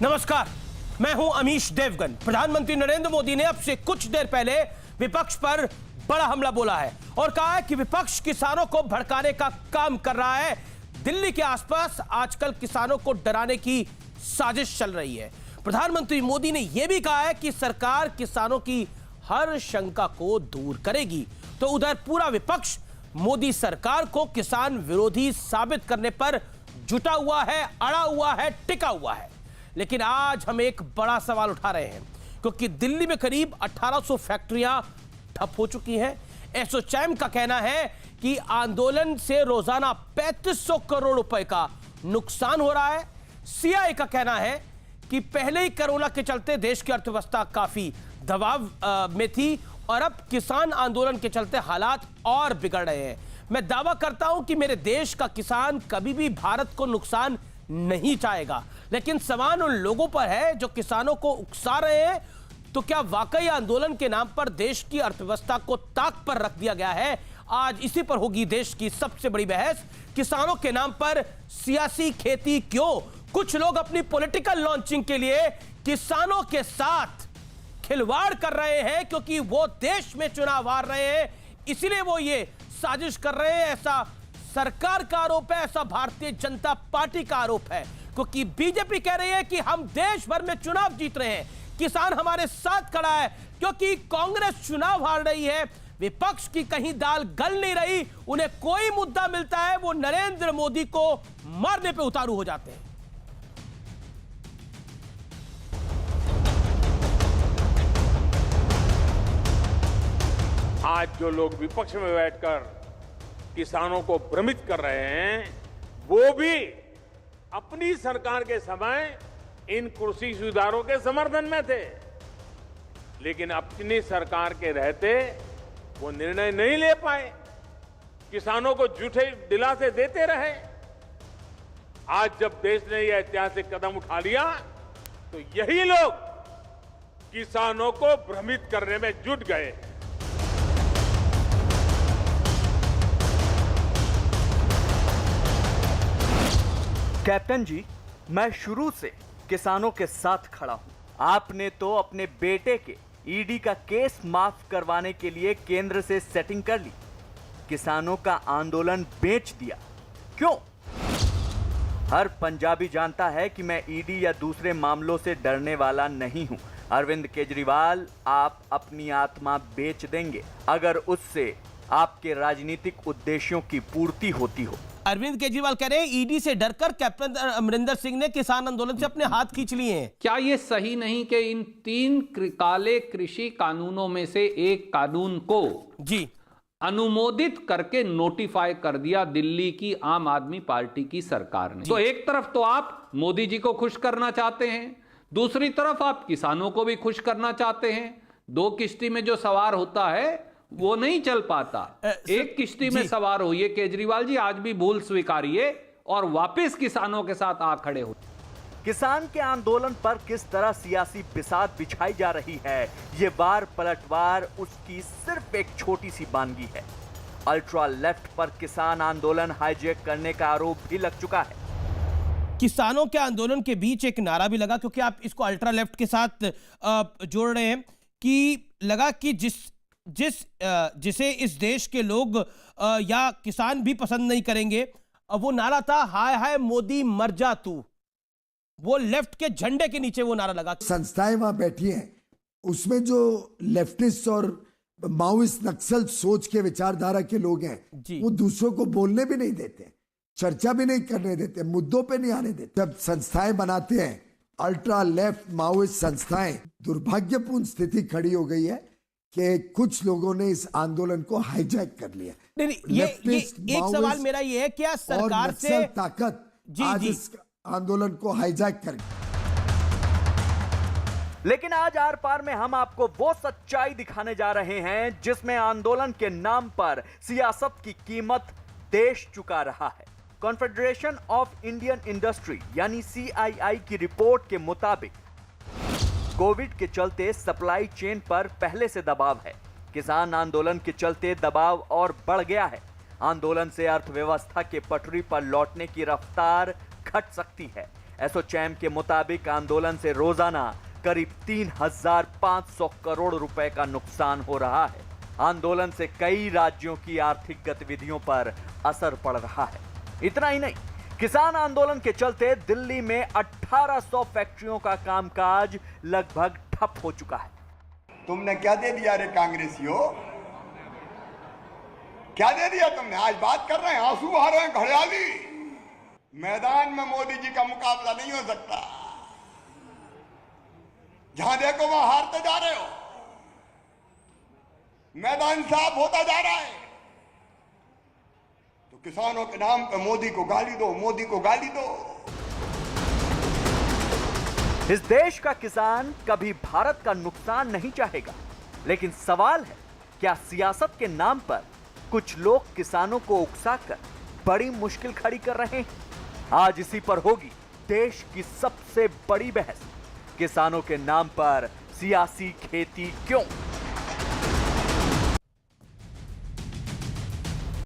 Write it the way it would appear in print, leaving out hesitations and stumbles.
नमस्कार, मैं हूं अमीश देवगन। प्रधानमंत्री नरेंद्र मोदी ने अब से कुछ देर पहले विपक्ष पर बड़ा हमला बोला है और कहा है कि विपक्ष किसानों को भड़काने का काम कर रहा है। दिल्ली के आसपास आजकल किसानों को डराने की साजिश चल रही है। प्रधानमंत्री मोदी ने यह भी कहा है कि सरकार किसानों की हर शंका को दूर करेगी। तो उधर पूरा विपक्ष मोदी सरकार को किसान विरोधी साबित करने पर जुटा हुआ है, अड़ा हुआ है, टिका हुआ है। लेकिन आज हम एक बड़ा सवाल उठा रहे हैं, क्योंकि दिल्ली में करीब 1800 फैक्ट्रियां ठप हो चुकी हैं। एसोचैम का कहना है कि आंदोलन से रोजाना 3500 करोड़ रुपए का नुकसान हो रहा है। सीआई का कहना है कि पहले ही कोरोना के चलते देश की अर्थव्यवस्था काफी दबाव में थी और अब किसान आंदोलन के चलते हालात और बिगड़ रहे हैं। मैं दावा करता हूं कि मेरे देश का किसान कभी भी भारत को नुकसान नहीं चाहेगा, लेकिन सवाल उन लोगों पर है जो किसानों को उकसा रहे हैं। तो क्या वाकई आंदोलन के नाम पर देश की अर्थव्यवस्था को ताक पर रख दिया गया है? आज इसी पर होगी देश की सबसे बड़ी बहस। किसानों के नाम पर सियासी खेती क्यों? कुछ लोग अपनी पॉलिटिकल लॉन्चिंग के लिए किसानों के साथ खिलवाड़ कर रहे हैं, क्योंकि वो देश में चुनाव हार रहे हैं, इसीलिए वो ये साजिश कर रहे हैं। ऐसा सरकार का आरोप है, ऐसा भारतीय जनता पार्टी का आरोप है, क्योंकि बीजेपी कह रही है कि हम देश भर में चुनाव जीत रहे हैं, किसान हमारे साथ खड़ा है। क्योंकि कांग्रेस चुनाव हार रही है, विपक्ष की कहीं दाल गल नहीं रही, उन्हें कोई मुद्दा मिलता है वो नरेंद्र मोदी को मारने पे उतारू हो जाते हैं। आज जो लोग विपक्ष में बैठकर किसानों को भ्रमित कर रहे हैं, वो भी अपनी सरकार के समय इन कृषि सुधारों के समर्थन में थे, लेकिन अपनी सरकार के रहते वो निर्णय नहीं ले पाए, किसानों को झूठे दिलासे देते रहे। आज जब देश ने यह ऐतिहासिक कदम उठा लिया, तो यही लोग किसानों को भ्रमित करने में जुट गए। कैप्टन जी, मैं शुरू से किसानों के साथ खड़ा हूं। आपने तो अपने बेटे के ईडी का केस माफ करवाने के लिए केंद्र से सेटिंग कर ली, किसानों का आंदोलन बेच दिया। क्यों? हर पंजाबी जानता है कि मैं ईडी या दूसरे मामलों से डरने वाला नहीं हूं। अरविंद केजरीवाल, आप अपनी आत्मा बेच देंगे अगर उससे आपके राजनीतिक उद्देश्यों की पूर्ति होती हो। अरविंद केजरीवाल कह रहे हैं ईडी से डरकर कैप्टन अमरिंदर सिंह ने किसान आंदोलन से अपने हाथ खींच लिए हैं। क्या ये सही नहीं कि इन 3 काले कृषि कानूनों में से एक कानून को जी अनुमोदित करके नोटिफाई कर दिया दिल्ली की आम आदमी पार्टी की सरकार ने? तो एक तरफ तो आप मोदी जी को खुश करना चाहते हैं, दूसरी तरफ आप किसानों को भी खुश करना चाहते हैं। 2 किश्ती में जो सवार होता है वो नहीं चल पाता। एक किश्ती में सवार होइए केजरीवाल जी, आज भी भूल स्वीकारिए और वापस किसानों के साथ आ खड़े हो। किसान के आंदोलन पर किस तरह सियासी बिसात बिछाई जा रही है, ये वार पलटवार उसकी सिर्फ एक छोटी सी बानगी है। अल्ट्रा लेफ्ट पर किसान आंदोलन हाईजैक करने का आरोप भी लग चुका है। किसानों के आंदोलन के बीच एक नारा भी लगा, क्योंकि आप इसको अल्ट्रा लेफ्ट के साथ जोड़ रहे हैं, कि लगा कि जिसे इस देश के लोग या किसान भी पसंद नहीं करेंगे, वो नारा था हाय हाय मोदी मर जा तू। वो लेफ्ट के झंडे के नीचे वो नारा लगा। संस्थाएं वहां बैठी हैं, उसमें जो लेफ्टिस्ट और माओइस्ट नक्सल सोच के विचारधारा के लोग हैं, वो दूसरों को बोलने भी नहीं देते, चर्चा भी नहीं करने देते, मुद्दों पे नहीं आने देते। जब संस्थाएं बनाते हैं अल्ट्रा लेफ्ट माओइस्ट संस्थाएं, दुर्भाग्यपूर्ण स्थिति खड़ी हो गई है कि कुछ लोगों ने इस आंदोलन को हाईजैक कर लिया। नहीं, ये एक सवाल मेरा ये है, क्या सरकार से ताकत आज इस आंदोलन को हाईजैक कर। लेकिन आज आर पार में हम आपको वो सच्चाई दिखाने जा रहे हैं जिसमें आंदोलन के नाम पर सियासत की कीमत देश चुका रहा है। कॉन्फेडरेशन ऑफ इंडियन इंडस्ट्री यानी CII की रिपोर्ट के मुताबिक कोविड के चलते सप्लाई चेन पर पहले से दबाव है। किसान आंदोलन के चलते दबाव और बढ़ गया है। आंदोलन से अर्थव्यवस्था के पटरी पर लौटने की रफ्तार घट सकती है। एसोचैम के मुताबिक आंदोलन से रोजाना करीब 3,500 करोड़ रुपए का नुकसान हो रहा है। आंदोलन से कई राज्यों की आर्थिक गतिविधियों पर असर पड़ रहा है। इतना ही नहीं, किसान आंदोलन के चलते दिल्ली में 1800 फैक्ट्रियों का कामकाज लगभग ठप हो चुका है। तुमने क्या दे दिया रे कांग्रेसियों? क्या दे दिया तुमने? आज बात कर रहे हैं, आंसू बहा रहे हैं घड़ियाली। मैदान में मोदी जी का मुकाबला नहीं हो सकता। जहां देखो वहां हारते जा रहे हो। मैदान साफ होता जा रहा है। तो किसानों के नाम पे मोदी को गाली दो, मोदी को गाली दो। इस देश का किसान कभी भारत का नुकसान नहीं चाहेगा, लेकिन सवाल है, क्या सियासत के नाम पर कुछ लोग किसानों को उकसाकर बड़ी मुश्किल खड़ी कर रहे हैं? आज इसी पर होगी देश की सबसे बड़ी बहस। किसानों के नाम पर सियासी खेती क्यों?